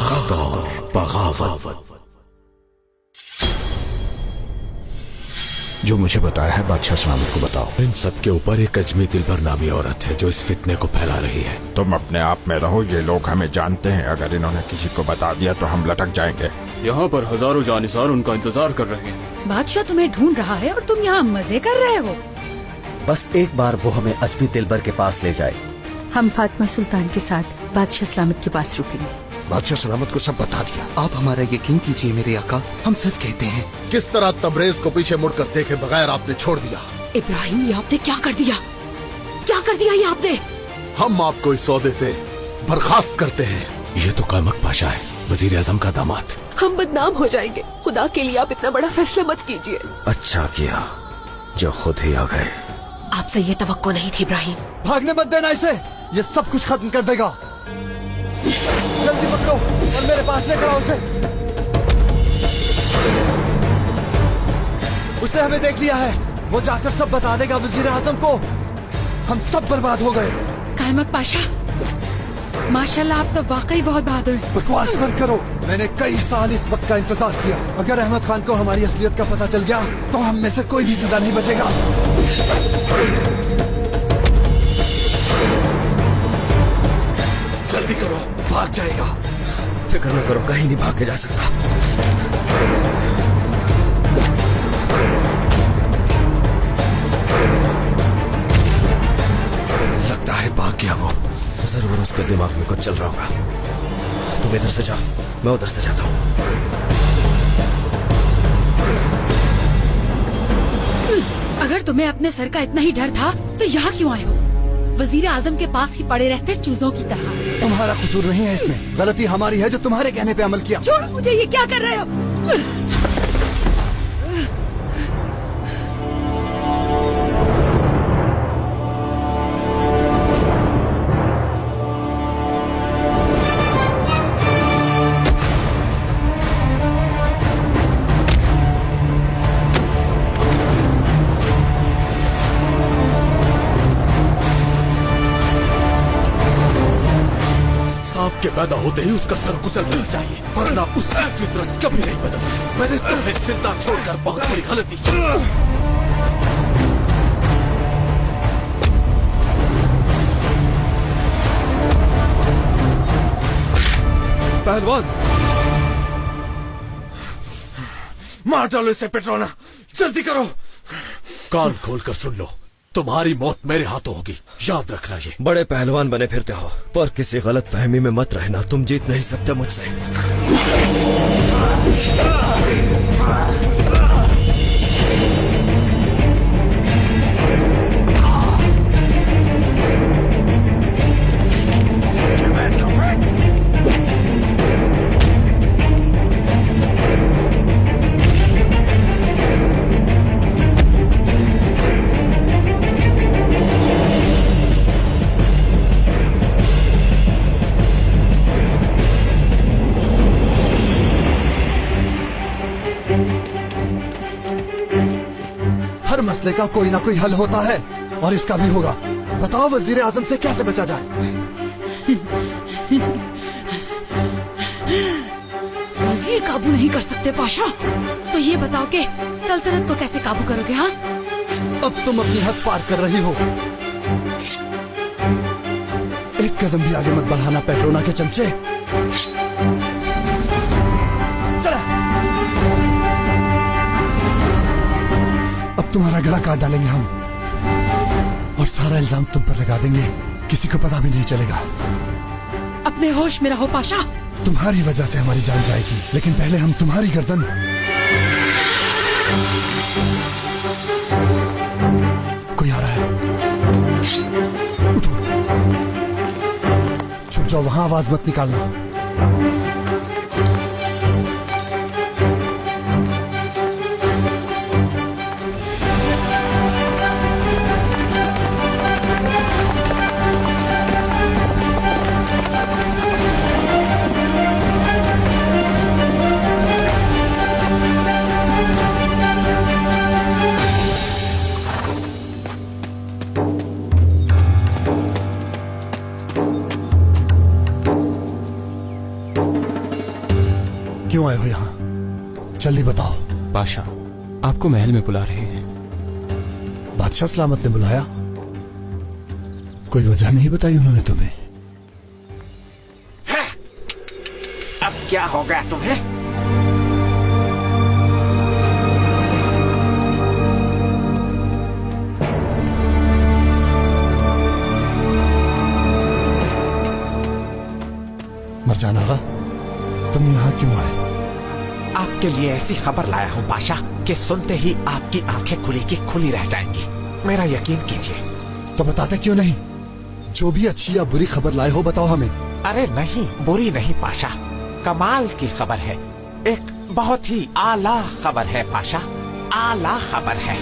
खता बगावत। जो मुझे बताया है बादशाह सलामत को बताओ। इन सब के ऊपर एक अजमी दिलबर नामी औरत है जो इस फितने को फैला रही है। तुम अपने आप में रहो, ये लोग हमें जानते हैं। अगर इन्होंने किसी को बता दिया तो हम लटक जाएंगे। यहाँ पर हजारों जानिसार उनका इंतजार कर रहे हैं। बादशाह तुम्हें ढूंढ रहा है और तुम यहाँ मजे कर रहे हो। बस एक बार वो हमें अजमी दिलबर के पास ले जाए। हम फातिमा सुल्तान के साथ बादशाह सलामत के पास रुकेंगे। बादशाह सलामत को सब बता दिया। आप हमारा यकीन कीजिए मेरे आका, हम सच कहते हैं। किस तरह तबरेज को पीछे मुड़कर देखे बगैर आपने छोड़ दिया। इब्राहिम, ये आपने क्या कर दिया? क्या कर दिया ये आपने? हम आपको इस सौदे से बर्खास्त करते हैं। ये तो कामक पाशा है, वजीर आजम का दामाद। हम बदनाम हो जाएंगे। खुदा के लिए आप इतना बड़ा फैसला मत कीजिए। अच्छा किया जो खुद ही आ गए। आपसे ये तवक्को नहीं थी इब्राहिम। भागने मत देना इसे, ये सब कुछ खत्म कर देगा। जल्दी पकड़ो और मेरे पास लेकर आओ उसे। उसने हमें देख लिया है, वो जाकर सब बता देगा वजीर आजम को। हम सब बर्बाद हो गए। कायमक पाशा, माशाल्लाह आप तो वाकई बहुत बहादुर हैं। बकवास बंद करो, मैंने कई साल इस वक्त का इंतजार किया। अगर अहमद खान को हमारी असलियत का पता चल गया तो हम में से कोई भी जिंदा नहीं बचेगा। जल्दी करो, भाग जाएगा। फिक्र न करो, कहीं नहीं भाग के जा सकता। लगता है भाग गया वो। जरूर उसके दिमाग में कुछ चल रहा होगा। तुम इधर से जाओ, मैं उधर से जाता हूँ। अगर तुम्हें अपने सर का इतना ही डर था तो यहाँ क्यों आए हो? वजीर आजम के पास ही पड़े रहते चूजों की तरह। तुम्हारा कसूर नहीं है इसमें, गलती हमारी है जो तुम्हारे कहने पे अमल किया। छोड़ो मुझे, ये क्या कर रहे हो? सांप के पैदा होते ही उसका सर कुचल देना चाहिए, वरना उसकी फितरत कभी नहीं बदलती। मैंने तुम्हें जिंदा छोड़कर बहुत बड़ी गलती की। पहलवान, मार डालो इसे पेट्रोना, जल्दी करो। कान खोलकर सुन लो, तुम्हारी मौत मेरे हाथों होगी, याद रखना ये। बड़े पहलवान बने फिरते हो, पर किसी गलत फहमी में मत रहना। तुम जीत नहीं सकते मुझसे। हर मसले का कोई ना कोई हल होता है और इसका भी होगा। बताओ वजीर आजम से कैसे बचा जाए? वजीर काबू नहीं कर सकते पाशा, तो ये बताओ कि सल्तनत को कैसे काबू करोगे? हाँ, अब तुम अपनी हद पार कर रही हो। एक कदम भी आगे मत बढ़ाना पेट्रोना के चमचे। चला, अब तुम्हारा गला काट डालेंगे हम और सारा इल्जाम तुम पर लगा देंगे। किसी को पता भी नहीं चलेगा। अपने होश में रहो पाशा। तुम्हारी वजह से हमारी जान जाएगी, लेकिन पहले हम तुम्हारी गर्दन। कोई आ रहा है, उठो। छुप जाओ, वहां आवाज मत निकालना। क्यों आए हो यहाँ? जल्दी बताओ। पाशा, आपको महल में बुला रहे हैं। बादशाह सलामत ने बुलाया? कोई वजह नहीं बताई उन्होंने तुम्हें? अब क्या हो गया तुम्हें? मरजान आगा, तुम यहाँ क्यों आए? आपके लिए ऐसी खबर लाया हूँ पाशा कि सुनते ही आपकी आंखें खुली की खुली रह जाएंगी। मेरा यकीन कीजिए। तो बताते क्यों नहीं? जो भी अच्छी या बुरी खबर लाए हो बताओ हमें। अरे नहीं, बुरी नहीं पाशा, कमाल की खबर है। एक बहुत ही आला खबर है पाशा, आला खबर है।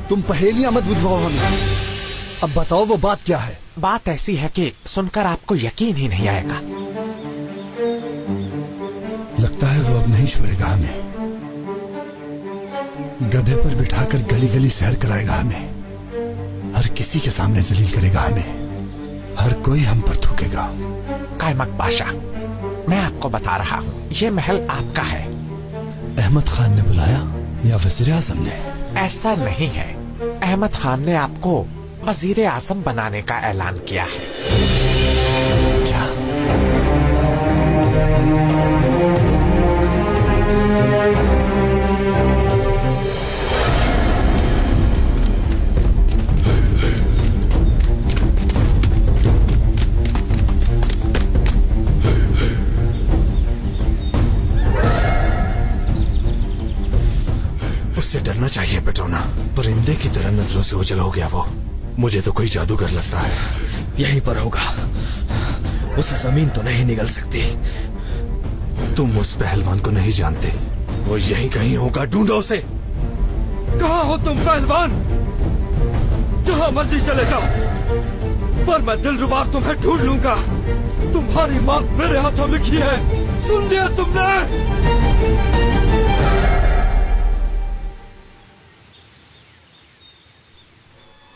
तुम पहेलियां मत बुझवाओ हमें। अब बताओ वो बात क्या है? बात ऐसी है कि सुनकर आपको यकीन ही नहीं आएगा। लगता है वो अब नहीं छोड़ेगा हमें। गधे पर बिठाकर गली गली सैर कराएगा हमें। हर किसी के सामने जलील करेगा हमें। हर कोई हम पर थूकेगा। कायमक पाशा, मैं आपको बता रहा हूँ, ये महल आपका है। अहमद खान ने बुलाया या वजीर आजम ने? ऐसा नहीं है, अहमद खान ने आपको वजीर आजम बनाने का ऐलान किया है। क्या? उससे डरना चाहिए पेट्रोना। परिंदे की तरह नजरों से ओझल हो गया वो। मुझे तो कोई जादूगर लगता है। यहीं पर होगा। उसे जमीन तो नहीं निगल सकती। तुम उस पहलवान को नहीं जानते, वो यहीं कहीं होगा। ढूंढो उसे। कहाँ हो तुम पहलवान? जहाँ मर्जी चले जाओ, पर मैं दिलरुबा तुम्हें ढूंढ लूंगा। तुम्हारी मौत मेरे हाथों लिखी है। सुन लिया तुमने?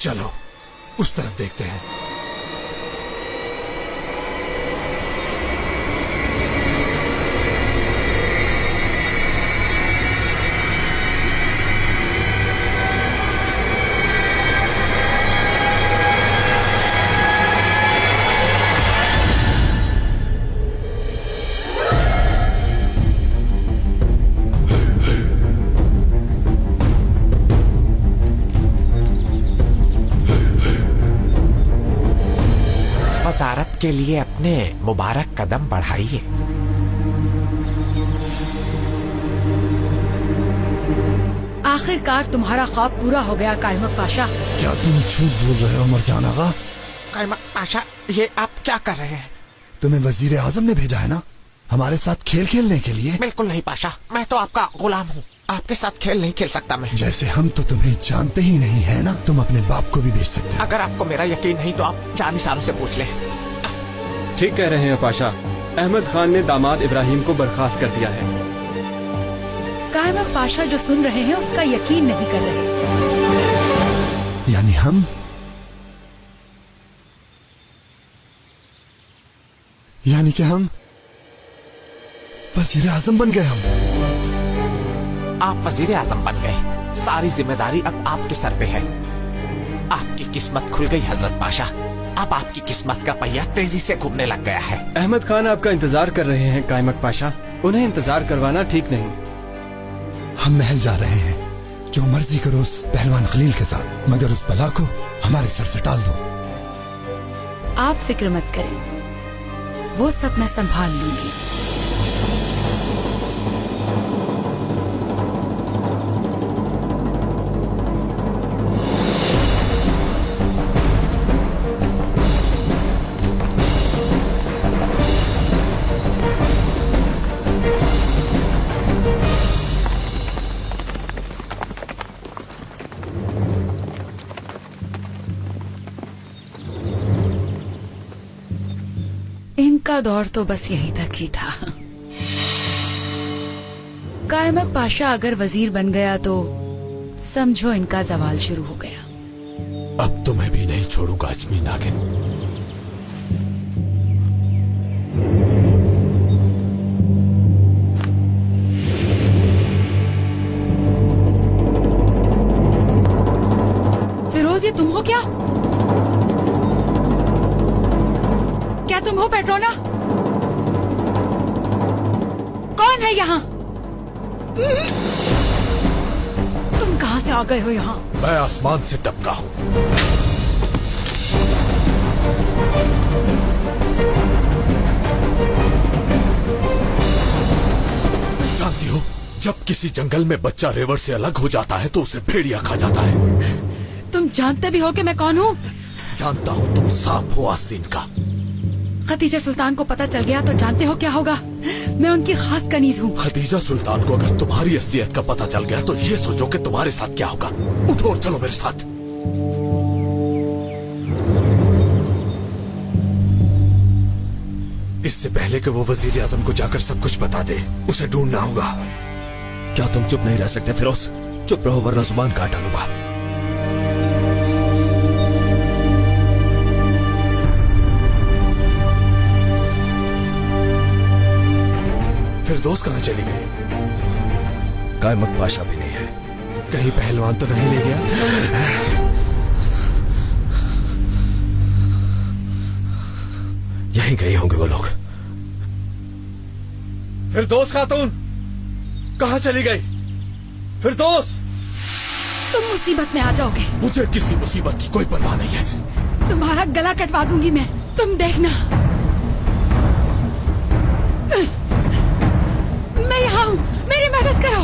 चलो उस तरफ देखते हैं। वजारत के लिए अपने मुबारक कदम बढ़ाइए। आखिरकार तुम्हारा ख्वाब पूरा हो गया कायमक पाशा। क्या तुम झूठ बोल रहे हो मरजान आगा? कायमक पाशा, ये आप क्या कर रहे हैं? तुम्हें वजीर आजम ने भेजा है ना हमारे साथ खेल खेलने के लिए? बिल्कुल नहीं पाशा, मैं तो आपका गुलाम हूँ। आपके साथ खेल नहीं खेल सकता मैं। जैसे हम तो तुम्हें जानते ही नहीं है ना। तुम अपने बाप को भी भेज सकते हो। अगर आपको मेरा यकीन नहीं तो आप जानिसारों से पूछ लें। ठीक कह रहे हैं पाशा, अहमद खान ने दामाद इब्राहिम को बर्खास्त कर दिया है। कायमक पाशा जो सुन रहे हैं उसका यकीन नहीं कर रहे। यानी हम कि हम वजीर आजम बन गए। आप वजीर आजम बन गए। सारी जिम्मेदारी अब आपके सर पे है। आपकी किस्मत खुल गई हजरत पाशा। अब आपकी किस्मत का पहिया तेजी से घूमने लग गया है। अहमद खान आपका इंतजार कर रहे हैं कायमक पाशा। उन्हें इंतजार करवाना ठीक नहीं। हम महल जा रहे हैं। जो मर्जी करो उस पहलवान खलील के साथ, मगर उस बला को हमारे सर से टाल दो। आप फिक्र मत करें, वो सब मैं संभाल लूंगी। इनका दौर तो बस यही तक ही था। कायमक पाशा अगर वजीर बन गया तो समझो इनका जवाल शुरू हो गया। अब तो मैं भी नहीं छोड़ूंगा अजमी नागिन। फिरोज, ये तुम हो क्या? क्या तुम हो पेट्रोना? कौन है यहाँ? तुम कहाँ से आ गए हो यहाँ? मैं आसमान से टपका हूँ। जानती हो, जब किसी जंगल में बच्चा रेवड़ से अलग हो जाता है तो उसे भेड़िया खा जाता है। तुम जानते भी हो कि मैं कौन हूँ? जानता हूँ तुम सांप हो आस्तीन का। खदीजा सुल्तान को पता चल गया तो जानते हो क्या होगा? मैं उनकी खास कनीज हूँ। खदीजा सुल्तान को अगर तुम्हारी असलियत का पता चल गया तो ये सोचो कि तुम्हारे साथ क्या होगा। उठो और चलो मेरे साथ। इससे पहले कि वो वजीर आजम को जाकर सब कुछ बता दे, उसे ढूंढना होगा। क्या तुम चुप नहीं रह सकते फिरोज? चुप रहो वरना जुबान काट डालूंगा। फिरदौस कहाँ चली गई? कायमक पाशा भी नहीं है। कहीं पहलवान तो नहीं ले गया? यहीं गए होंगे वो लोग। फिरदौस खातून कहाँ चली गई? फिरदौस! तुम मुसीबत में आ जाओगे। मुझे किसी मुसीबत की कोई परवाह नहीं है। तुम्हारा गला कटवा दूंगी मैं, तुम देखना। मैं यहाँ हूँ, मेरी मदद करो।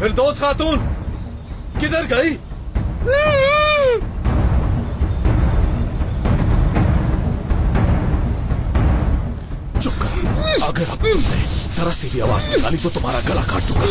फिरदौस खातून किधर गई? चुप कर। अगर अब तुमने जरा सी भी आवाज निकाली तो तुम्हारा गला काट दूंगा।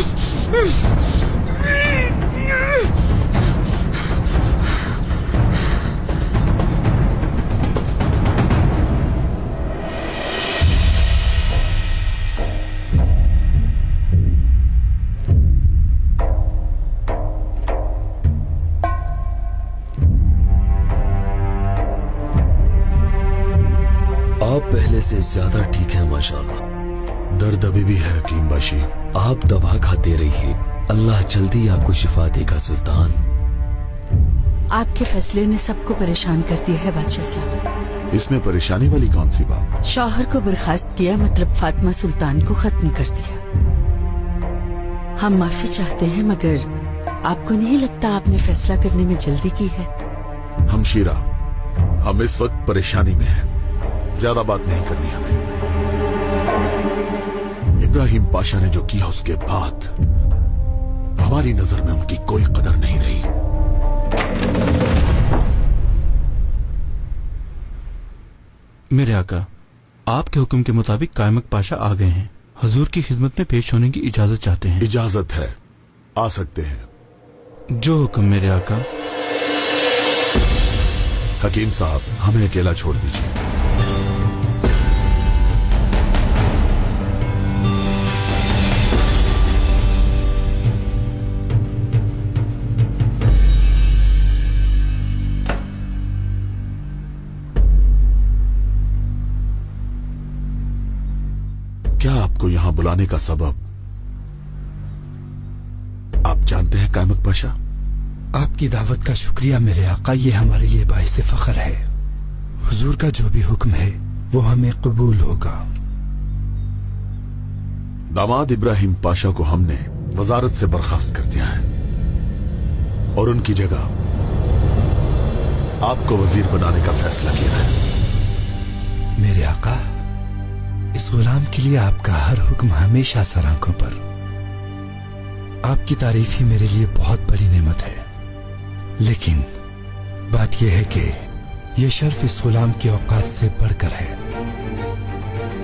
आप पहले से ज्यादा ठीक है माशाल्लाह। दर्द अभी भी है हकीम बाशी। आप दवा खाते रहिए, अल्लाह जल्दी आपको शिफा देगा सुल्तान। आपके फैसले ने सबको परेशान कर दिया है बादशाह साहब। इसमें परेशानी वाली कौन सी बात? शौहर को बर्खास्त किया, मतलब फातिमा सुल्तान को खत्म कर दिया। हम माफी चाहते हैं, मगर आपको नहीं लगता आपने फैसला करने में जल्दी की है? हमशीरा, हम इस वक्त परेशानी में हैं। ज्यादा बात नहीं करनी हमें। इब्राहिम पाशा ने जो किया उसके बाद हमारी नजर में उनकी कोई कदर नहीं रही। मेरे आका, आपके हुक्म के मुताबिक कायमक पाशा आ गए हैं। हुजूर की खिदमत में पेश होने की इजाजत चाहते हैं। इजाजत है, आ सकते हैं। जो हुक्म मेरे आका। हकीम साहब, हमें अकेला छोड़ दीजिए। क्या आपको यहां बुलाने का सबब आप जानते हैं कायमक पाशा? आपकी दावत का शुक्रिया मेरे आका, ये हमारे लिए बाइसे फख्र है। हुजूर का जो भी हुक्म है वो हमें कबूल होगा। दामाद इब्राहिम पाशा को हमने वजारत से बर्खास्त कर दिया है और उनकी जगह आपको वजीर बनाने का फैसला किया है। मेरे आका, इस गुलाम के लिए आपका हर हुक्म हमेशा सर आंखों पर। आपकी तारीफ ही मेरे लिए बहुत बड़ी नेमत है, लेकिन बात यह है कि यह शर्फ इस गुलाम के औकात से बढ़कर है।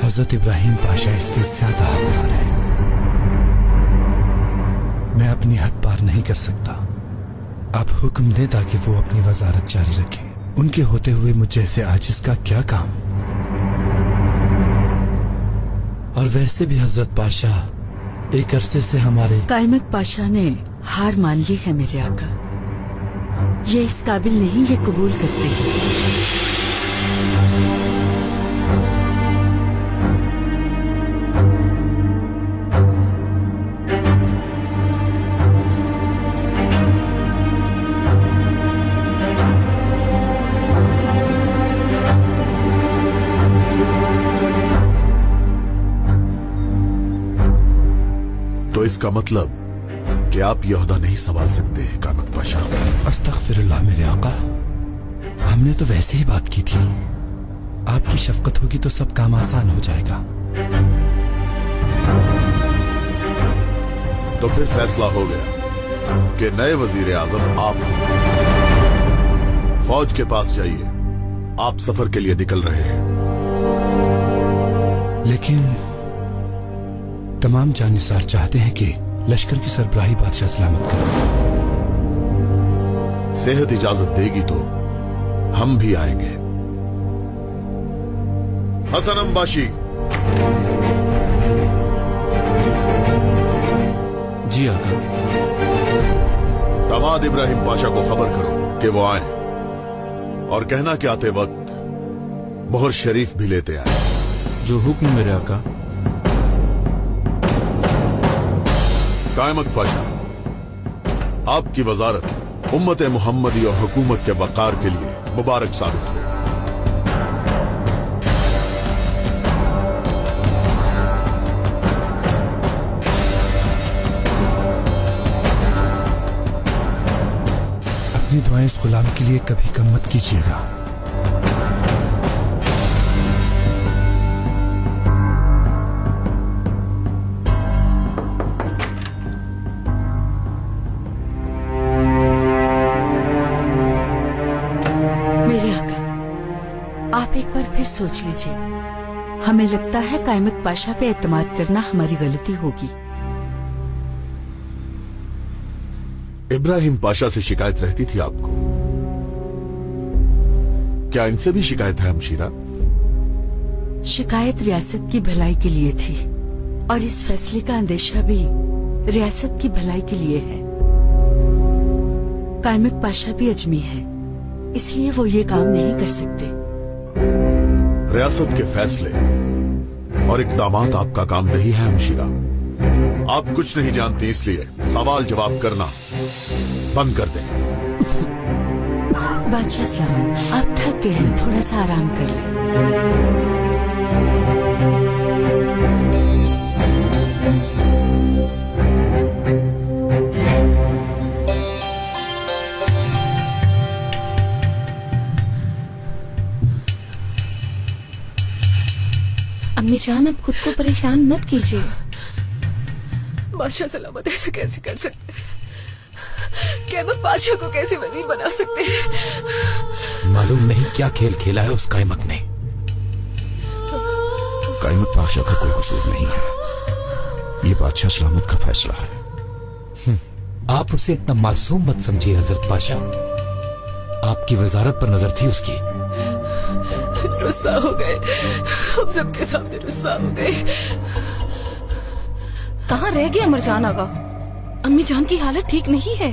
हजरत इब्राहिम पाशा इसके ज्यादा हकदार है। मैं अपनी हद पार नहीं कर सकता। आप हुक्म दें ताकि वो अपनी वजारत जारी रखें। उनके होते हुए मुझ जैसे आजिज का क्या काम। और वैसे भी हजरत पाशाह एक अरसे से हमारे कायमत पाशा ने हार मान ली है मेरे आका। ये इस काबिल नहीं ये कबूल करते हैं। तो इसका मतलब कि आप यहूदा नहीं संभाल सकते कायमत पाशा। अस्तगफिरुल्लाह मेरे आका, हमने तो वैसे ही बात की थी। आपकी शफकत होगी तो सब काम आसान हो जाएगा। तो फिर फैसला हो गया कि नए वजीर आजम आप हैं। फौज के पास जाइए, आप सफर के लिए निकल रहे हैं। लेकिन तमाम जानिसार चाहते हैं कि लश्कर की सरबराही बादशाह सलामत करे। सेहत इजाजत देगी तो हम भी आएंगे। हसन अम्बाशी। जी आका। दामाद इब्राहिम पाशा को खबर करो कि वो आए, और कहना कि आते वक्त मोहर शरीफ भी लेते आए। जो हुक्म मेरे आका। कायमत पाशा, आपकी वजारत उम्मत मुहम्मदी और हुकूमत के वकार के लिए मुबारक साबित हो। अपनी दुआएं इस गुलाम के लिए कभी कम मत कीजिएगा। आप एक बार फिर सोच लीजिए। हमें लगता है कायमत पाशा पे एतमाद करना हमारी गलती होगी। इब्राहिम पाशा से शिकायत रहती थी आपको, क्या इनसे भी शिकायत है हमशीरा? शिकायत रियासत की भलाई के लिए थी, और इस फैसले का अंदेशा भी रियासत की भलाई के लिए है। कायमत पाशा भी अजमी है, इसलिए वो ये काम नहीं कर सकते। रियासत के फैसले और इकदामात आपका काम नहीं है हमशीरा। आप कुछ नहीं जानती, इसलिए सवाल जवाब करना बंद कर दें। बादशाह सलामत, आप थक गए हैं, थोड़ा सा आराम कर लें। अम्मी जान, अब खुद को परेशान मत कीजिए। बादशाह सलामत ऐसा कैसे कर सकते हैं? कायमत बादशाह को कैसे वजीर बना सकते हैं? मालूम नहीं क्या खेल खेला है उस कायमत ने। कायमत बादशाह का कोई कसूर नहीं है, ये बादशाह सलामत का फैसला है। आप उसे इतना मासूम मत समझिए हजरत पाशा। आपकी वजारत पर नजर थी उसकी। रुस्वा हो गए, हम सबके सामने रुस्वा हो गए। कहाँ रह गया मरजान आगा? अम्मी जान की हालत ठीक नहीं है,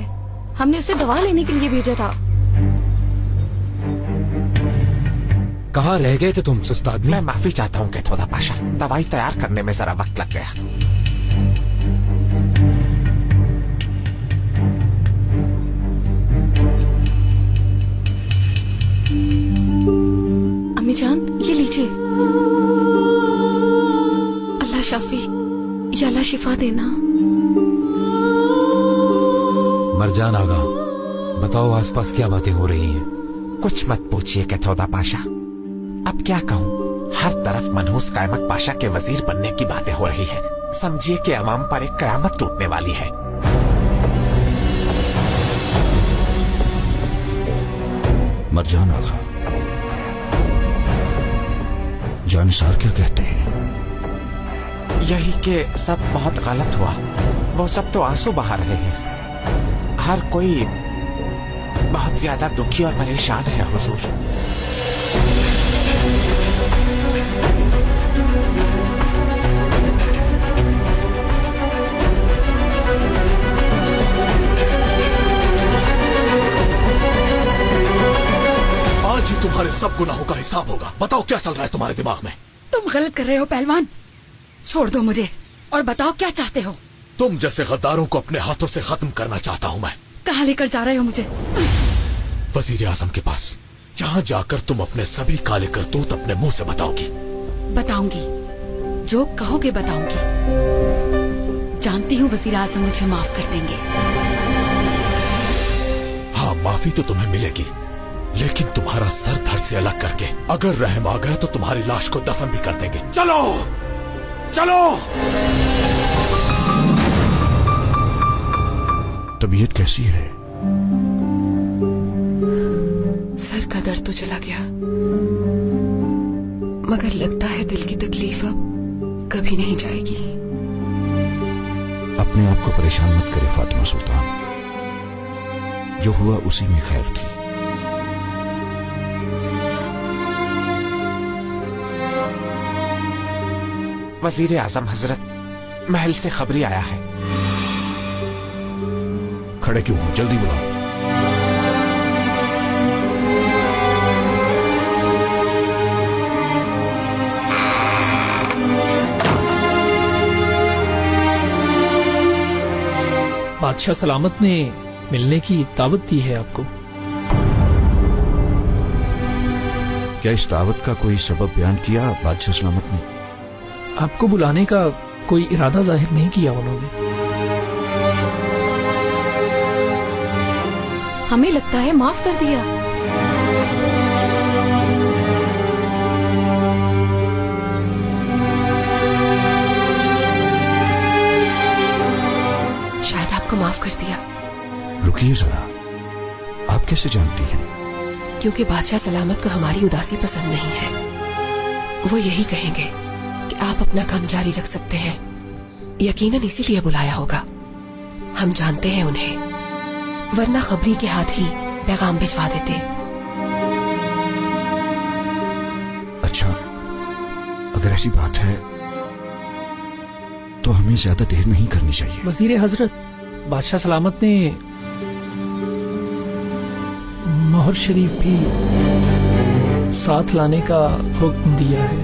हमने उसे दवा लेने के लिए भेजा था। कहाँ रह गए थे तुम सुस्त आदमी? मैं माफी चाहता हूँ कैथोदा पाशा, दवाई तैयार करने में जरा वक्त लग गया। अम्मी जान, ये लीजिए। अल्लाह शाफी, या अल्लाह शिफा देना। मरजान आगा, बताओ आसपास क्या बातें हो रही हैं? कुछ मत पूछिए कैथोदा पाशा, अब क्या कहूँ, हर तरफ मनहूस कायमत पाशा के वजीर बनने की बातें हो रही है। समझिए कि अवाम पर एक कयामत टूटने वाली है। मरजान आगा, जानिसार क्या कहते हैं? यही कि सब बहुत गलत हुआ। वो सब तो आंसू बहा रहे हैं। हर कोई बहुत ज्यादा दुखी और परेशान है हुजूर। आज ही तुम्हारे सब गुनाहों का हिसाब होगा। बताओ क्या चल रहा है तुम्हारे दिमाग में? तुम गलत कर रहे हो पहलवान, छोड़ दो मुझे और बताओ क्या चाहते हो। तुम जैसे गद्दारों को अपने हाथों से खत्म करना चाहता हूँ मैं। कहाँ लेकर जा रहे हो मुझे? वजीर आजम के पास, जहाँ जाकर तुम अपने सभी काले करतूत अपने मुंह से बताओगी। बताऊंगी, जो कहोगे बताऊंगी। जानती हूँ वजीर आजम मुझे माफ कर देंगे। हाँ, माफी तो तुम्हें मिलेगी, लेकिन तुम्हारा सर धड़ से अलग करके अगर रहम आ गया तो तुम्हारी लाश को दफन भी कर देंगे। चलो चलो। तबीयत कैसी है? सर का दर्द तो चला गया, मगर लगता है दिल की तकलीफ अब कभी नहीं जाएगी। अपने आप को परेशान मत करे फातिमा सुल्तान, जो हुआ उसी में खैर थी। वजीर आजम हजरत, महल से खबरी आया है। खड़े क्यों हो, जल्दी बुलाओ। बादशाह सलामत ने मिलने की दावत दी है आपको। क्या इस दावत का कोई सबब बयान किया बादशाह सलामत ने? आपको बुलाने का कोई इरादा जाहिर नहीं किया उन्होंने। हमें लगता है माफ कर दिया। शायद आपको माफ कर दिया। रुकिए जरा, आप कैसे जानती हैं? क्योंकि बादशाह सलामत को हमारी उदासी पसंद नहीं है। वो यही कहेंगे कि आप अपना काम जारी रख सकते हैं। यकीनन इसीलिए बुलाया होगा। हम जानते हैं उन्हें, वरना खबरी के हाथ ही पैगाम भिजवा देते। अच्छा, अगर ऐसी बात है तो हमें ज्यादा देर नहीं करनी चाहिए। वजीर हजरत, बादशाह सलामत ने मोहर शरीफ भी साथ लाने का हुक्म दिया है।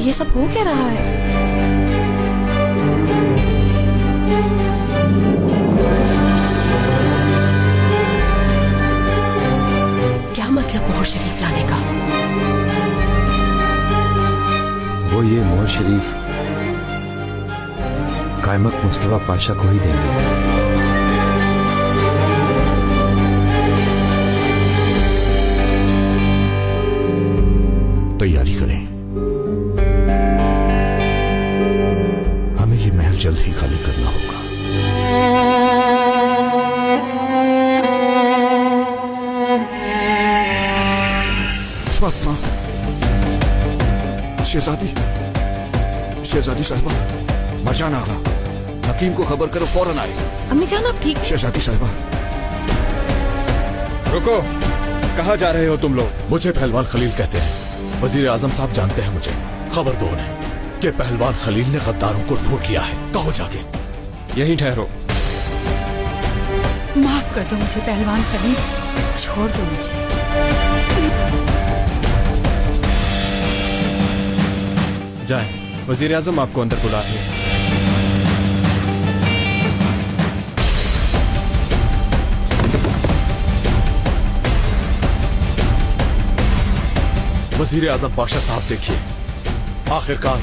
ये सब हो क्या रहा है? क्या मतलब मोहर शरीफ लाने का? वो ये मोहर शरीफ कायमत मुस्तफा पाशा को ही देंगे। तैयारी करें, हमें ये महल जल्द ही खाली करना होगा। फातिमा, शहजादी साहिबा, मरजान आगा, हकीम को खबर करो फौरन आए। अम्मी जान आप ठीक? शहजादी साहिबा। रुको, कहाँ जा रहे हो तुम लोग? मुझे पहलवान खलील कहते हैं। वजीर आजम साहब जानते हैं मुझे। खबर दो उन्हें कि पहलवान खलील ने गद्दारों को ढूंढ लिया है। कहो जाके। यहीं ठहरो। माफ कर दो मुझे पहलवान खलील, छोड़ दो मुझे। जाएं, वजीर आजम आपको अंदर बुला रहे हैं। वजीर आजम पाशा साहब, देखिए, आखिरकार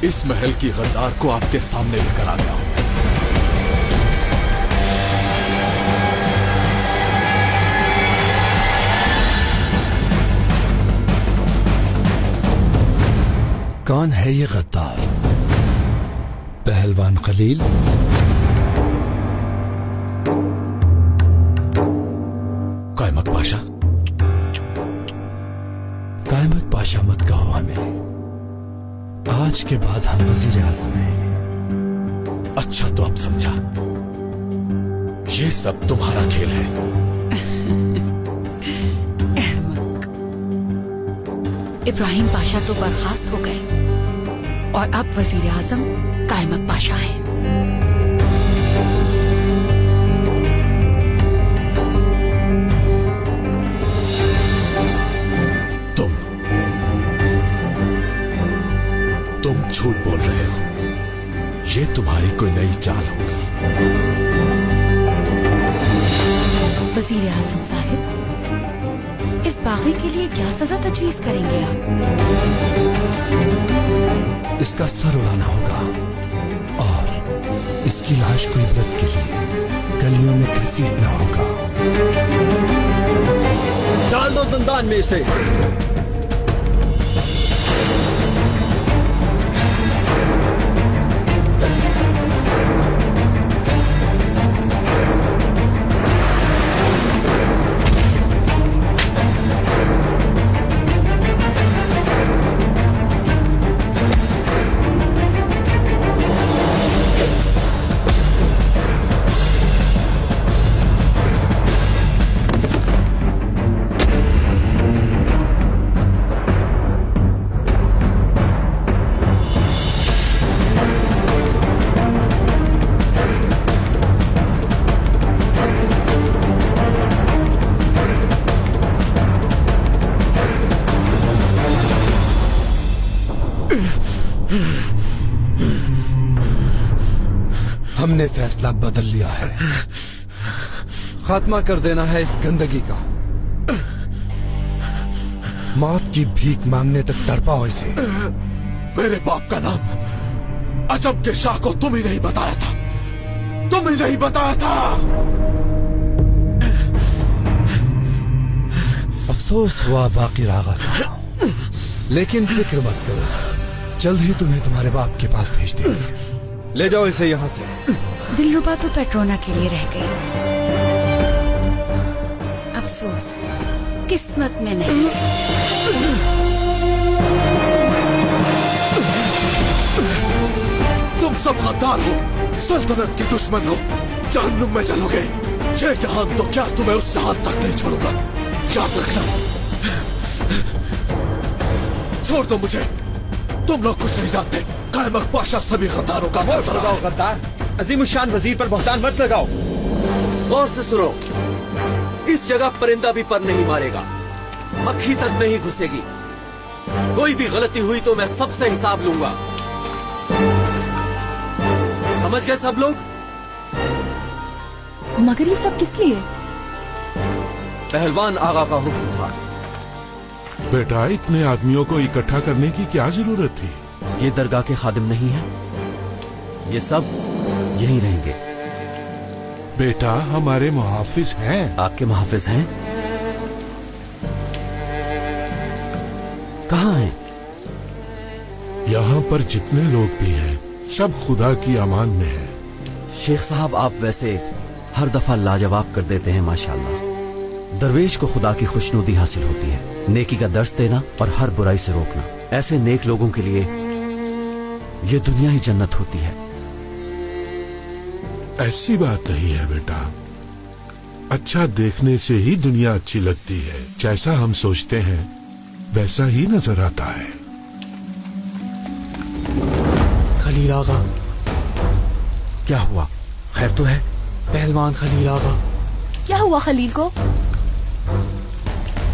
इस महल की गद्दार को आपके सामने लेकर आ गया हूं। कौन है ये गद्दार? पहलवान खलील? कायमत पाशा? कायमत पाशा मत कहो हमें, आज के बाद हम वजीर आजम हैं। अच्छा तो अब समझा, ये सब तुम्हारा खेल है। इब्राहिम पाशा तो बर्खास्त हो गए और अब वजीर आजम कायमक पाशा हैं। तुम झूठ बोल रहे हो, ये तुम्हारी कोई नई चाल होगी। वजीर आजम साहिब, इस बागी के लिए क्या सजा तजवीज करेंगे आप? इसका सर उड़ाना होगा और इसकी लाश को इबरत के लिए गलियों में घसीटना होगा। डाल दो जिंदान में इसे। हमने फैसला बदल लिया है। खात्मा कर देना है इस गंदगी का। मौत की भीख मांगने तक तड़पाओ इसे। मेरे बाप का नाम अजब के शाह को तुम ही नहीं बताया था, तुम ही नहीं बताया था। अफसोस हुआ बाकी आगा का, लेकिन फिक्र मत करो, जल्द ही तुम्हें तुम्हारे बाप के पास भेज देंगे। ले जाओ इसे यहाँ से। दिलरुबा तो पेट्रोना के लिए रह गई, अफसोस किस्मत में नहीं। तुम सब गद्दार हो, सल्तनत के दुश्मन हो, जहन्नुम में चलोगे। ये जहान तो क्या, तुम्हें उस जहान तक नहीं छोड़ूंगा, याद रखना। छोड़ दो मुझे, तुम लोग कुछ नहीं जानते। कायमक पाशा सभी गद्दारों का सरबराह है। गद्दार, अजीमुशान वजीर पर बहतान मत लगाओ। गौर से सुनो, इस जगह परिंदा भी पर नहीं मारेगा, मक्खी तक नहीं घुसेगी। कोई भी गलती हुई तो मैं सबसे हिसाब लूंगा। समझ गए सब लोग? मगर ये सब किस लिए? पहलवान आगा का हुक्म था। बेटा, इतने आदमियों को इकट्ठा करने की क्या जरूरत थी? ये दरगाह के खादिम नहीं है, ये सब यहीं रहेंगे। बेटा, हमारे मुहाफिज हैं। आपके मुहाफिज हैं? कहाँ हैं? यहाँ पर जितने लोग भी हैं, सब खुदा की अमान में हैं। शेख साहब, आप वैसे हर दफा लाजवाब कर देते हैं माशाल्लाह। दरवेश को खुदा की खुशनुदी हासिल होती है, नेकी का दर्स देना और हर बुराई से रोकना। ऐसे नेक लोगों के लिए ये दुनिया ही जन्नत होती है। ऐसी बात नहीं है बेटा, अच्छा देखने से ही दुनिया अच्छी लगती है। जैसा हम सोचते हैं वैसा ही नजर आता है। खलील आगा। क्या हुआ? खैर तो है? पहलवान खलील आगा। क्या हुआ खलील को?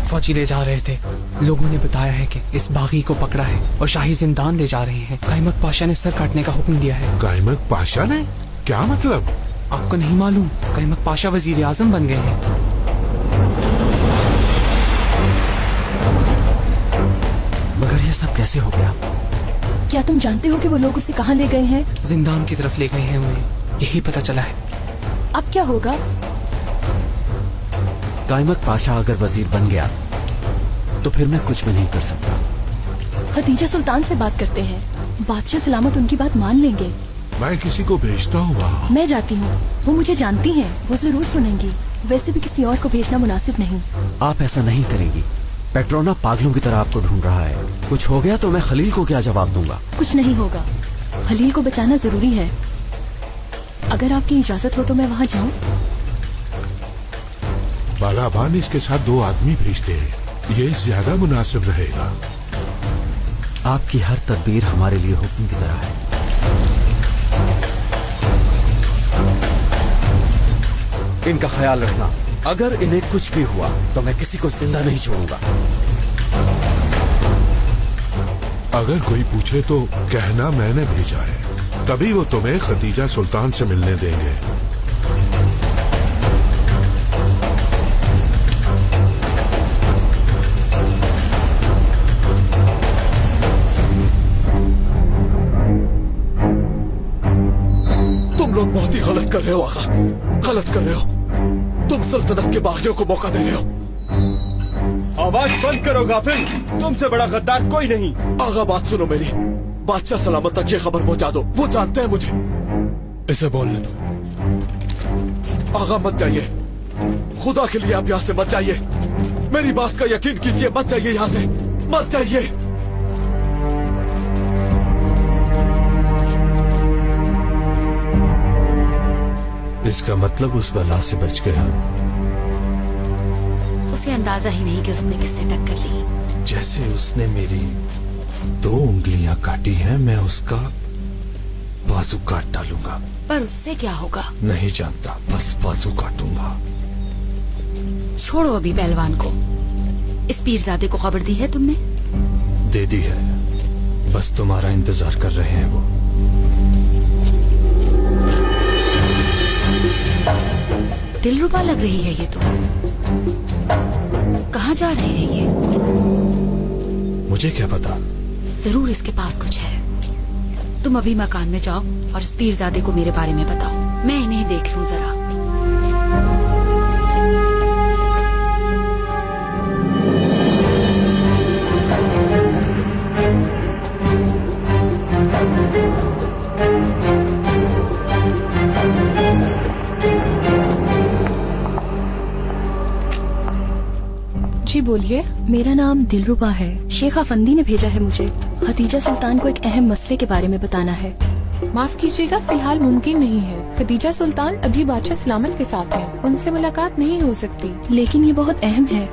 फौजी ले जा रहे थे, लोगों ने बताया है कि इस बागी को पकड़ा है और शाही जिंदान ले जा रहे हैं। कायमक पाशा ने सर काटने का हुक्म दिया है। कायमक पाशा ने? क्या मतलब? आपको नहीं मालूम? कायमक पाशा वजीर आजम बन गए हैं। मगर ये सब कैसे हो गया? क्या तुम जानते हो कि वो लोग उसे कहाँ ले गए हैं? जिंदान की तरफ ले गए हैं उन्हें, यही पता चला है। अब क्या होगा? कायमक पाशा अगर वजीर बन गया तो फिर मैं कुछ भी नहीं कर सकता। खदीजा सुल्तान से बात करते हैं, बादशाह सलामत उनकी बात मान लेंगे। मैं किसी को भेजता हूँ वहाँ। मैं जाती हूँ, वो मुझे जानती हैं, वो जरूर सुनेंगी। वैसे भी किसी और को भेजना मुनासिब नहीं। आप ऐसा नहीं करेंगी, पेट्रोना पागलों की तरह आपको ढूंढ रहा है। कुछ हो गया तो मैं खलील को क्या जवाब दूंगा? कुछ नहीं होगा, खलील को बचाना जरूरी है। अगर आपकी इजाजत हो तो मैं वहाँ जाऊँ? बागाबान इसके साथ 2 आदमी भेजते हैं, ये ज्यादा मुनासिब रहेगा। आपकी हर तदबीर हमारे लिए हुक्म की तरह है। इनका ख्याल रखना, अगर इन्हें कुछ भी हुआ तो मैं किसी को जिंदा नहीं छोड़ूंगा। अगर कोई पूछे तो कहना मैंने भेजा है, तभी वो तुम्हें खदीजा सुल्तान से मिलने देंगे। तुम लोग बहुत ही गलत कर रहे हो आका, गलत कर रहे हो। तुम सल्तनत के बागियों को मौका दे रहे हो। आवाज बंद करो गाफिल, तुमसे बड़ा गद्दार कोई नहीं। आगा बात सुनो मेरी, बादशाह सलामत तक ये खबर पहुंचा दो, वो जानते हैं मुझे। इसे बोलने दो। आगा मत जाइए, खुदा के लिए आप यहाँ से मत जाइए। मेरी बात का यकीन कीजिए, मत जाइए यहाँ से, मत जाइए। इसका मतलब उस बला से बच गया। उसे अंदाजा ही नहीं कि उसने किससे टक्कर ली। जैसे उसने मेरी 2 उंगलियां काटी हैं, मैं उसका बाजू काट डालूंगा। पर उससे क्या होगा? नहीं जानता, बस बाजू काटूंगा। छोड़ो अभी पहलवान को। इस पीरजादे को खबर दी है तुमने? दे दी है, बस तुम्हारा इंतजार कर रहे हैं वो। दिलरुबा लग रही है ये तो। कहाँ जा रहे हैं ये? मुझे क्या पता। जरूर इसके पास कुछ है। तुम अभी मकान में जाओ और इस पीरजादे को मेरे बारे में बताओ, मैं इन्हें देख लूं जरा। जी बोलिए। मेरा नाम दिलरुबा है। शेख अफंदी ने भेजा है मुझे। खदीजा सुल्तान को एक अहम मसले के बारे में बताना है। माफ कीजिएगा, फिलहाल मुमकिन नहीं है। खदीजा सुल्तान अभी बादशाह सलामत के साथ है, उनसे मुलाकात नहीं हो सकती। लेकिन ये बहुत अहम है।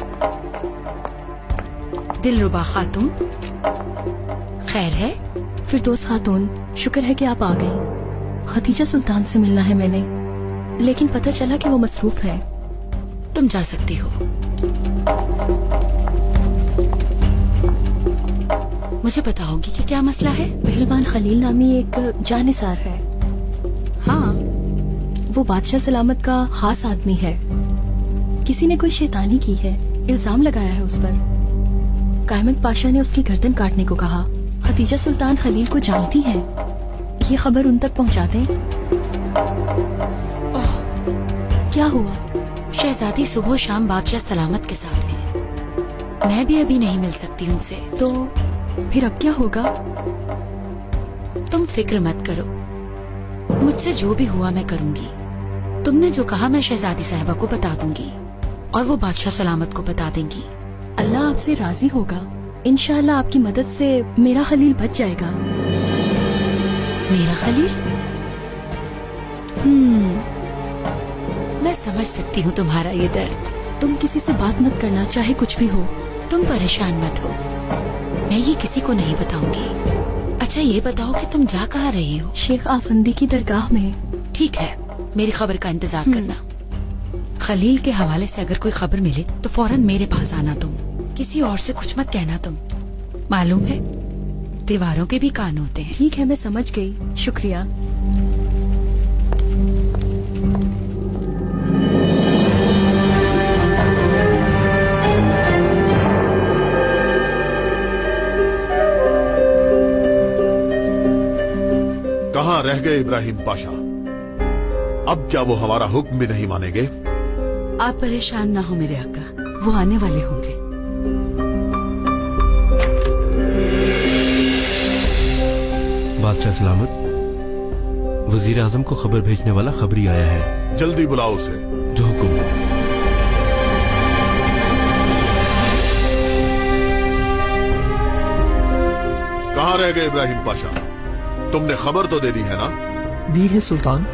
दिलरुबा खातून, खैर है? फिरदौस खातून, शुक्र है कि आप आ गई। खदीजा सुल्तान से मिलना है मैंने, लेकिन पता चला कि वो मसरूफ है। तुम जा सकती हो। मुझे बताओगी कि क्या मसला है? पहलवान खलील नामी एक जानिसार है। हाँ, वो बादशाह सलामत का खास आदमी है। किसी ने कोई शैतानी की है, इल्जाम लगाया है उस पर। कायमत पाशा ने उसकी गर्दन काटने को कहा। खदीजा सुल्तान खलील को जानती है, ये खबर उन तक पहुंचा दें। क्या हुआ? शहजादी सुबह शाम बादशाह सलामत के साथ है। मैं भी अभी नहीं मिल सकती उनसे। तो फिर अब क्या होगा? तुम फिक्र मत करो, मुझसे जो भी हुआ मैं करूंगी। तुमने जो कहा मैं शहजादी साहिबा को बता दूंगी और वो बादशाह सलामत को बता देंगी। अल्लाह आपसे राजी होगा। इंशाअल्लाह आपकी मदद से मेरा खलील बच जाएगा। मेरा खलील? मैं समझ सकती हूँ तुम्हारा ये दर्द। तुम किसी से बात मत करना, चाहे कुछ भी हो। तुम परेशान मत हो, मैं ये किसी को नहीं बताऊंगी। अच्छा ये बताओ कि तुम जा कहाँ रही हो? शेख आफंदी की दरगाह में। ठीक है, मेरी खबर का इंतजार करना। खलील के हवाले से अगर कोई खबर मिले तो फौरन मेरे पास आना। तुम किसी और से कुछ मत कहना। तुम मालूम है दीवारों के भी कान होते हैं। ठीक है, मैं समझ गई, शुक्रिया। कहाँ रह गए इब्राहिम पाशा? अब क्या वो हमारा हुक्म भी नहीं मानेंगे? आप परेशान ना हो मेरे आका, वो आने वाले होंगे। बादशाह सलामत, वजीर आजम को खबर भेजने वाला खबरी आया है। जल्दी बुलाओ उसे। जो हुक्म। कहाँ रह गए इब्राहिम पाशा? तुमने खबर तो दे दी है ना? दी है सुल्तान,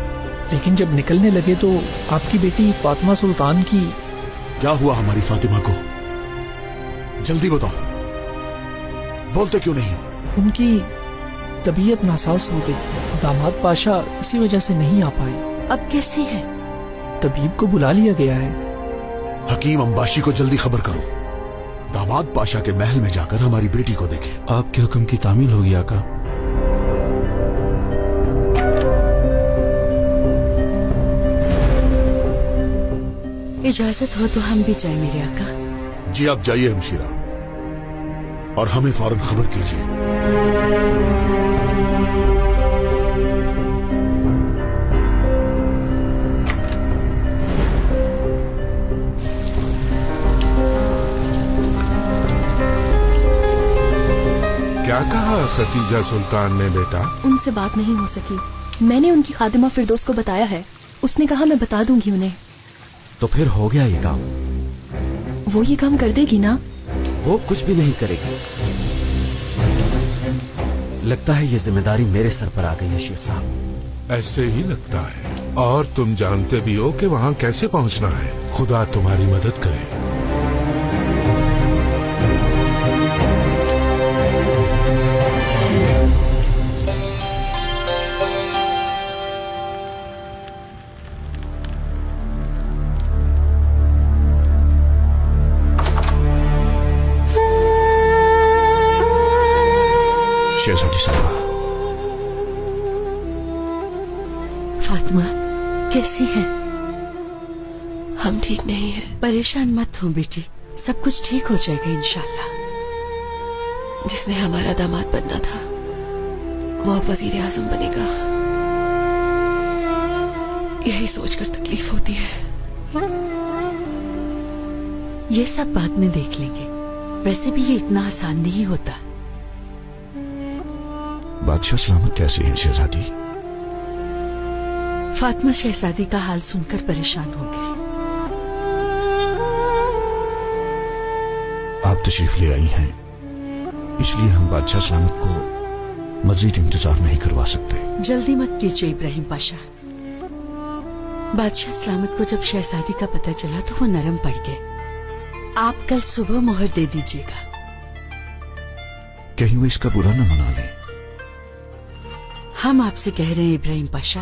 लेकिन जब निकलने लगे तो आपकी बेटी फातिमा सुल्तान की। क्या हुआ हमारी फातिमा को? जल्दी बताओ, बोलते क्यों नहीं? उनकी तबीयत नासाज हो गई। दामाद पाशा इसी वजह से नहीं आ पाए। अब कैसी है? तबीब को बुला लिया गया है। हकीम अंबाशी को जल्दी खबर करो, दामाद पाशा के महल में जाकर हमारी बेटी को देखें। आपके हुक्म की तामील होगी आका। इजाजत हो तो हम भी जाएं मेरे आका। जी आप जाइए हमशीरा, और हमें फौरन खबर कीजिए। क्या कहा खतीजा सुल्तान ने बेटा? उनसे बात नहीं हो सकी। मैंने उनकी खादिमा फिरदौस को बताया है, उसने कहा मैं बता दूंगी उन्हें। तो फिर हो गया ये काम? वो ये काम कर देगी ना? वो कुछ भी नहीं करेगी। लगता है ये जिम्मेदारी मेरे सर पर आ गई है शेख साहब। ऐसे ही लगता है, और तुम जानते भी हो कि वहाँ कैसे पहुँचना है। खुदा तुम्हारी मदद करे। शहजादी साहिबा, फातिमा कैसी है? हम ठीक नहीं हैं। परेशान मत हो बेटी, सब कुछ ठीक हो जाएगा इंशाल्लाह। जिसने हमारा दामाद बनना था वो अब वजीर आजम बनेगा, यही सोचकर तकलीफ होती है। ये सब बाद में देख लेंगे। वैसे भी ये इतना आसान नहीं होता। बादशाह सलामत कैसी है शहजादी? फातिमा शहजादी का हाल सुनकर परेशान हो गई। आप तशरीफ ले आई हैं, इसलिए हम बादशाह सलामत को मजीद इंतजार नहीं करवा सकते। जल्दी मत कीजिए इब्राहिम पाशा। बादशाह सलामत को जब शहजादी का पता चला तो वो नरम पड़ गए। आप कल सुबह मोहर दे दीजिएगा। कहीं वो इसका बुरा न मना ले। हम आपसे कह रहे हैं इब्राहिम पाशा,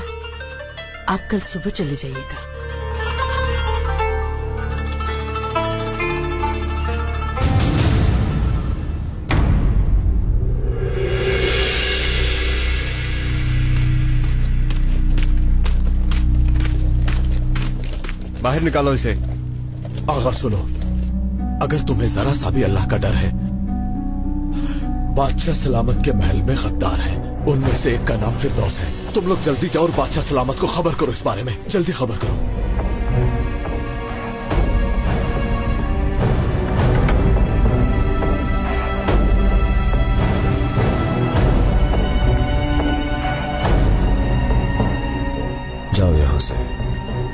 आप कल सुबह चले जाइएगा। बाहर निकालो इसे। आगा सुनो, अगर तुम्हें जरा सा भी अल्लाह का डर है, बादशाह सलामत के महल में गद्दार है, उनमें से एक का नाम फिरदौस है। तुम लोग जल्दी जाओ और बादशाह सलामत को खबर करो इस बारे में। जल्दी खबर करो। जाओ यहाँ से,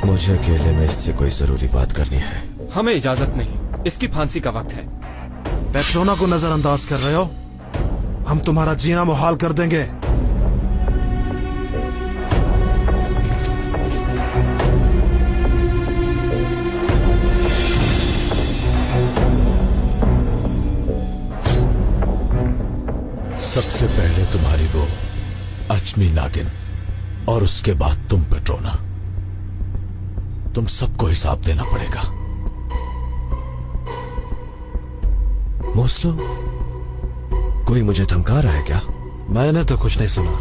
मुझे अकेले में इससे कोई जरूरी बात करनी है। हमें इजाजत नहीं, इसकी फांसी का वक्त है। पेट्रोना को नजरअंदाज कर रहे हो? हम तुम्हारा जीना मुहाल कर देंगे। सबसे पहले तुम्हारी वो अजमी नागिन, और उसके बाद तुम पेट्रोना। तुम सबको हिसाब देना पड़ेगा। मोस्लो, कोई मुझे धमका रहा है क्या? मैंने तो कुछ नहीं सुना।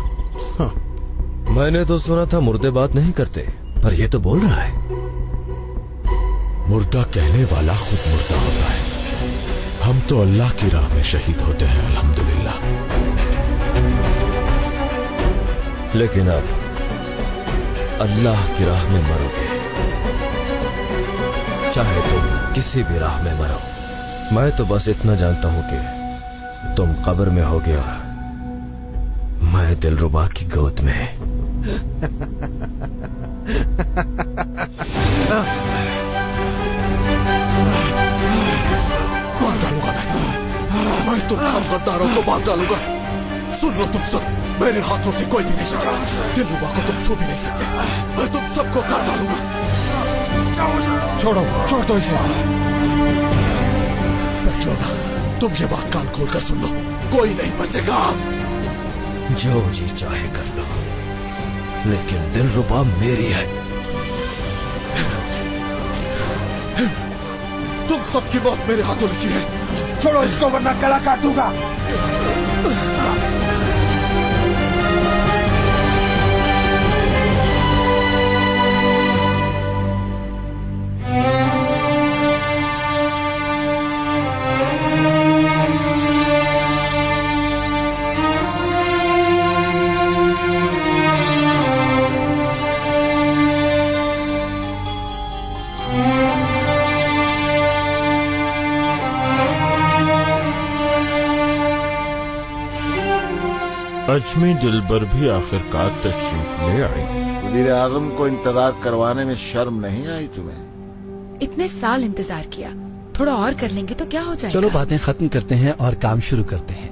हाँ। मैंने तो सुना था मुर्दे बात नहीं करते, पर ये तो बोल रहा है। मुर्दा कहने वाला खुद मुर्दा होता है। हम तो अल्लाह की राह में शहीद होते हैं, अल्हम्दुलिल्लाह। लेकिन अब अल्लाह की राह में मरोगे, चाहे तुम किसी भी राह में मरो। मैं तो बस इतना जानता हूं कि तुम कब्र में होगे और मैं दिलरुबा की गोद में। मार डालूंगा मैं तुम सब गद्दारों को मार डालूंगा। सुन लो तुम सब, मेरे हाथों से कोई भी नहीं बचा। दिलरुबा को तुम छू भी नहीं सकते। मैं तुम सबको काट डालूंगा। छोड़ो, छोड़ दो इसे। पेट्रोना, तुम ये बात कान खोलकर सुन लो, कोई नहीं बचेगा। जो जी चाहे कर लो, लेकिन दिलरुबा मेरी है। तुम सबकी मौत मेरे हाथों लिखी है। छोड़ो इसको वरना गला काटूंगा। अजमी दिलबर भी आखिरकार तशरीफ ले आई। वज़ीर आज़म को इंतजार करवाने में शर्म नहीं आई तुम्हें? इतने साल इंतजार किया, थोड़ा और कर लेंगे तो क्या हो जाएगा। चलो बातें खत्म करते हैं और काम शुरू करते हैं।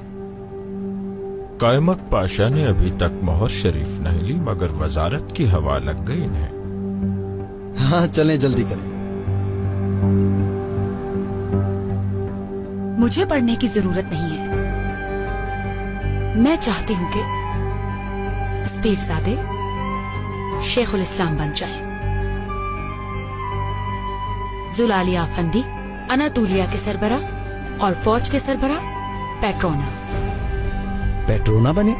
कायमक पाशा ने अभी तक मोहर शरीफ नहीं ली, मगर वजारत की हवा लग गई इन्हें। हाँ चलें, जल्दी करें। मुझे पढ़ने की जरूरत नहीं है। मैं चाहती हूँ कि स्पीरज़ादे शेखुल इस्लाम बन जाएं। जुलालिया अफंदी अनातोलिया के सरबरा और फौज के सरबरा पेट्रोना। पेट्रोना बने?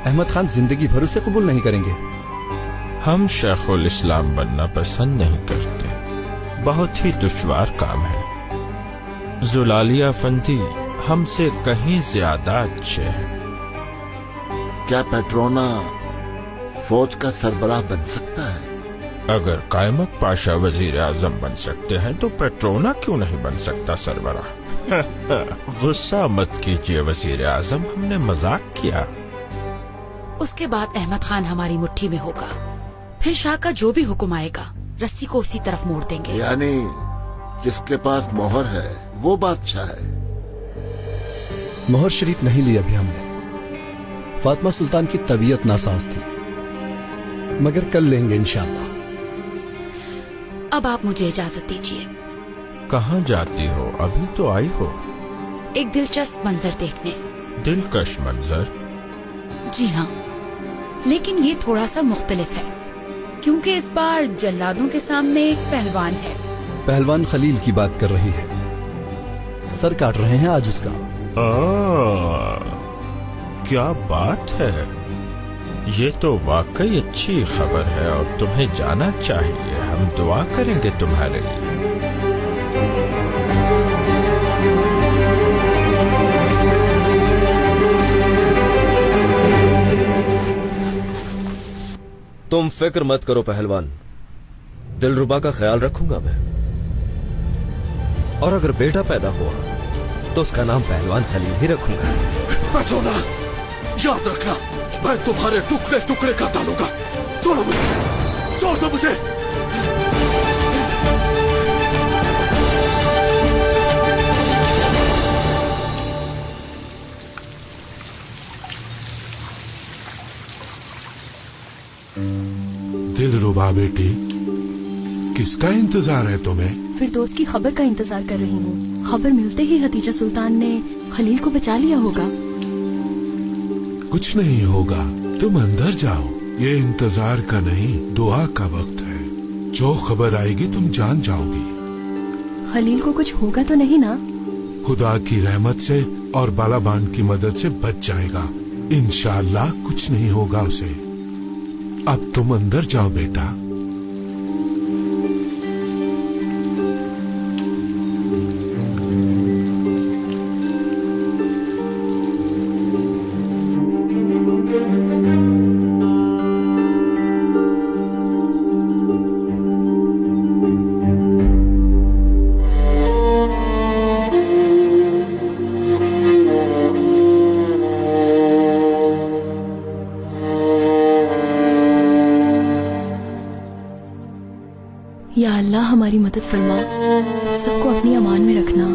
अहमद खान जिंदगी भर उसे कबूल नहीं करेंगे। हम शेखुल इस्लाम बनना पसंद नहीं करते, बहुत ही दुश्वार काम है। जुलालिया अफंदी हमसे कहीं ज्यादा अच्छे हैं। क्या पेट्रोना फौज का सरबराह बन सकता है? अगर कायमक पाशा वजीर आजम बन सकते हैं तो पेट्रोना क्यों नहीं बन सकता सरबराह? गुस्सा मत कीजिए वजीर आजम, हमने मजाक किया। उसके बाद अहमद खान हमारी मुट्ठी में होगा, फिर शाह का जो भी हुक्म आएगा रस्सी को उसी तरफ मोड़ देंगे। यानी जिसके पास मोहर है वो बादशाह है। मोहर शरीफ नहीं ली अभी हमने। फातिमा सुल्तान की तबीयत नासाज थी, मगर कल लेंगे इंशाअल्लाह। अब आप मुझे इजाजत दीजिए। कहाँ जाती हो? अभी तो आई हो। एक दिलचस्प मंजर देखने। दिलकश मंजर? जी हाँ, लेकिन ये थोड़ा सा मुख्तलिफ है, क्योंकि इस बार जल्लादों के सामने एक पहलवान है। पहलवान खलील की बात कर रही है। सर काट रहे हैं आज उसका। क्या बात है, ये तो वाकई अच्छी खबर है और तुम्हें जाना चाहिए। हम दुआ करेंगे तुम्हारे लिए। तुम फिक्र मत करो पहलवान, दिलरुबा का ख्याल रखूंगा मैं। और अगर बेटा पैदा हुआ तो उसका नाम पहलवान खलील ही रखूंगा। पेट्रोना, याद रखना, मैं तुम्हारे टुकड़े टुकड़े कर डालूंगा। छोड़ो मुझे, छोड़ दो मुझे। दिलरुबा बेटी, किसका इंतजार है तुम्हें? फिरदौस की खबर का इंतजार कर रही हूँ। खबर मिलते ही हतीजा सुल्तान ने खलील को बचा लिया होगा। कुछ नहीं होगा, तुम अंदर जाओ। ये इंतजार का नहीं, दुआ का वक्त है। जो खबर आएगी तुम जान जाओगी। खलील को कुछ होगा तो नहीं ना? खुदा की रहमत से और बालाबान की मदद से बच जाएगा। इंशाअल्लाह कुछ नहीं होगा उसे। अब तुम अंदर जाओ बेटा। या अल्लाह हमारी मदद फरमा, सबको अपनी अमान में रखना।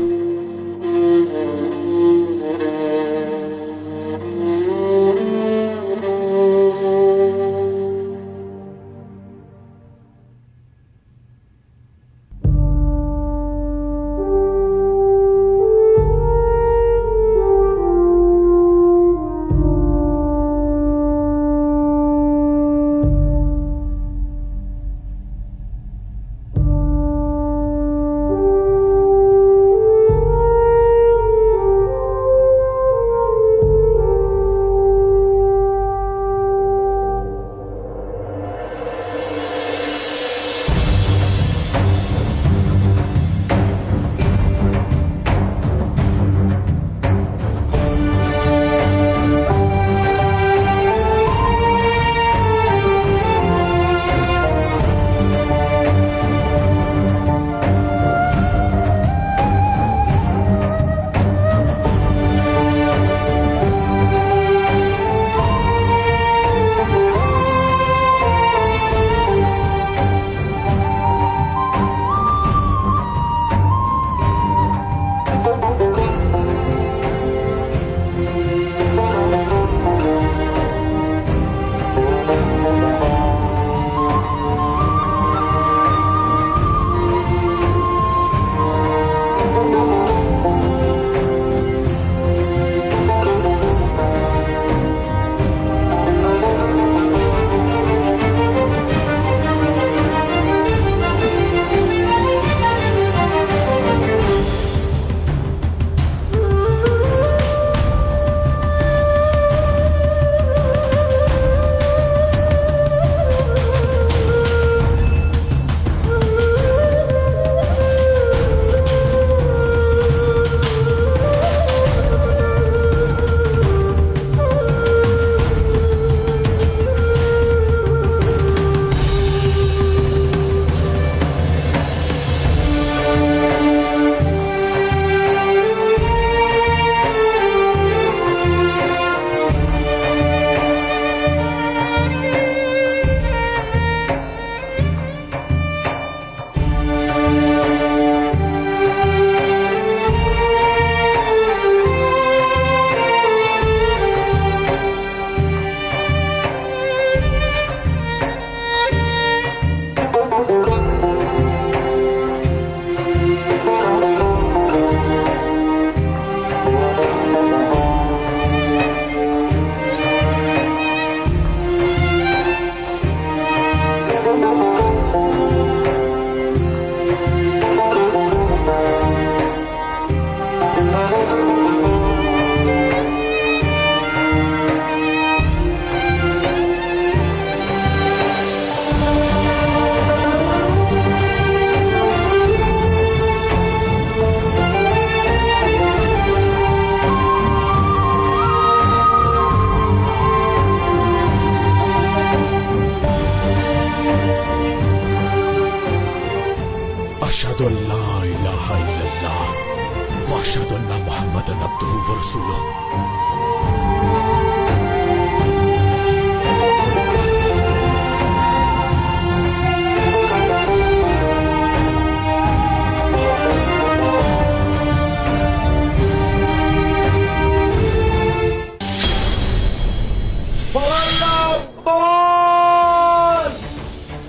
सुन लो।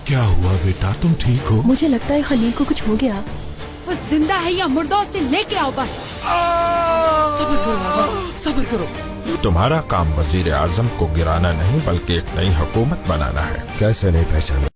क्या हुआ बेटा, तुम ठीक हो? मुझे लगता है खलील को कुछ हो गया। वो जिंदा है या मुर्दा, उसे लेके आओ बस। सब्र करो बाबा, सब्र करो। तुम्हारा काम वजीर आजम को गिराना नहीं बल्कि एक नई हुकूमत बनाना है। कैसे नहीं पहचाना?